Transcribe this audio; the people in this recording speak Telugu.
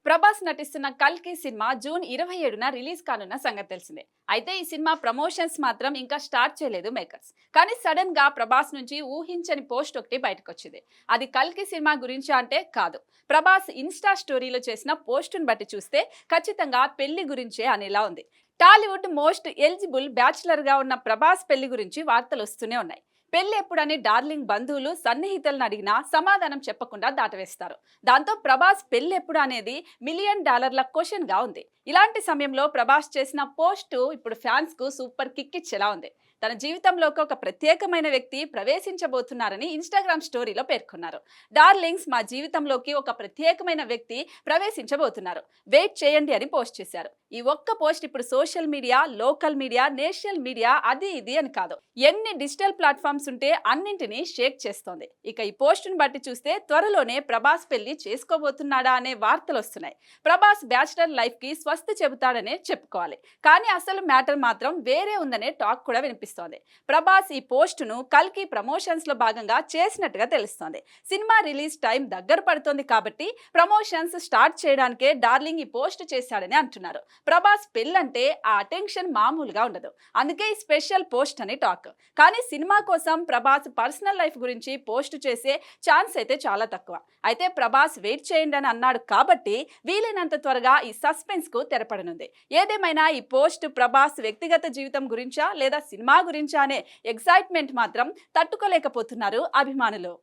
ప్రభాస్ నటిస్తున్న కల్కి సినిమా జూన్ 27న రిలీజ్ కానున్న సంగతి తెలిసిందే. అయితే ఈ సినిమా ప్రమోషన్స్ మాత్రం ఇంకా స్టార్ట్ చేయలేదు మేకర్స్. కానీ సడన్ గా ప్రభాస్ నుంచి ఊహించని పోస్ట్ ఒకటి బయటకు వచ్చింది. అది కల్కి సినిమా గురించి అంటే కాదు. ప్రభాస్ ఇన్స్టా స్టోరీలో చేసిన పోస్టును బట్టి చూస్తే ఖచ్చితంగా పెళ్లి గురించే అనేలా ఉంది. టాలీవుడ్ మోస్ట్ ఎలిజిబుల్ బ్యాచులర్ గా ఉన్న ప్రభాస్ పెళ్లి గురించి వార్తలు వస్తూనే ఉన్నాయి. పెళ్లి ఎప్పుడని డార్లింగ్ బంధువులు సన్నిహితులను అడిగినా సమాధానం చెప్పకుండా దాటవేస్తారు. దాంతో ప్రభాస్ పెళ్లి ఎప్పుడు అనేది $1,000,000 క్వశ్చన్ గా ఉంది. ఇలాంటి సమయంలో ప్రభాస్ చేసిన పోస్టు ఇప్పుడు ఫ్యాన్స్ కు సూపర్ కిక్ ఇచ్చేలా ఉంది. తన జీవితంలోకి ఒక ప్రత్యేకమైన వ్యక్తి ప్రవేశించబోతున్నారని ఇన్స్టాగ్రామ్ స్టోరీలో పేర్కొన్నారు. డార్లింగ్స్, మా జీవితంలోకి ఒక ప్రత్యేకమైన వ్యక్తి ప్రవేశించబోతున్నారు, వెయిట్ చేయండి అని పోస్ట్ చేశారు. ఈ ఒక్క పోస్ట్ ఇప్పుడు social media, local media, national media అది ఇది అని కాదు, ఎన్ని డిజిటల్ ప్లాట్ఫామ్స్ ఉంటే అన్నింటినీ షేక్ చేస్తోంది. ఇక ఈ పోస్టును బట్టి చూస్తే త్వరలోనే ప్రభాస్ పెళ్లి చేసుకోబోతున్నాడా అనే వార్తలు వస్తున్నాయి. ప్రభాస్ బ్యాచిలర్ లైఫ్ కి స్వస్తి చెబుతాడనే చెప్పుకోవాలి. కానీ అసలు మ్యాటర్ మాత్రం వేరే ఉందనే టాక్ కూడా వినిపిస్తుంది. ప్రభాస్ ఈ పోస్టును కల్కి ప్రమోషన్స్ లో భాగంగా చేసినట్టుగా తెలుస్తోంది. సినిమా రిలీజ్ టైం దగ్గర పడుతోంది కాబట్టి ప్రమోషన్స్ స్టార్ట్ చేయడానికే డార్లింగ్ ఈ పోస్ట్ చేశాడని అంటున్నారు. ప్రభాస్ పెళ్ళంటే ఆ అటెన్షన్ మామూలుగా ఉండదు, అందుకే ఈ స్పెషల్ పోస్ట్ అని టాక్. కానీ సినిమా కోసం ప్రభాస్ పర్సనల్ లైఫ్ గురించి పోస్ట్ చేసే ఛాన్స్ అయితే చాలా తక్కువ. అయితే ప్రభాస్ వెయిట్ చేయండి అని అన్నాడు కాబట్టి వీలైనంత త్వరగా ఈ సస్పెన్స్ కు తెరపడనుంది. ఏదేమైనా ఈ పోస్ట్ ప్రభాస్ వ్యక్తిగత జీవితం గురించా లేదా సినిమా గురించా అనే ఎక్సైట్మెంట్ మాత్రం తట్టుకోలేకపోతున్నారు అభిమానులు.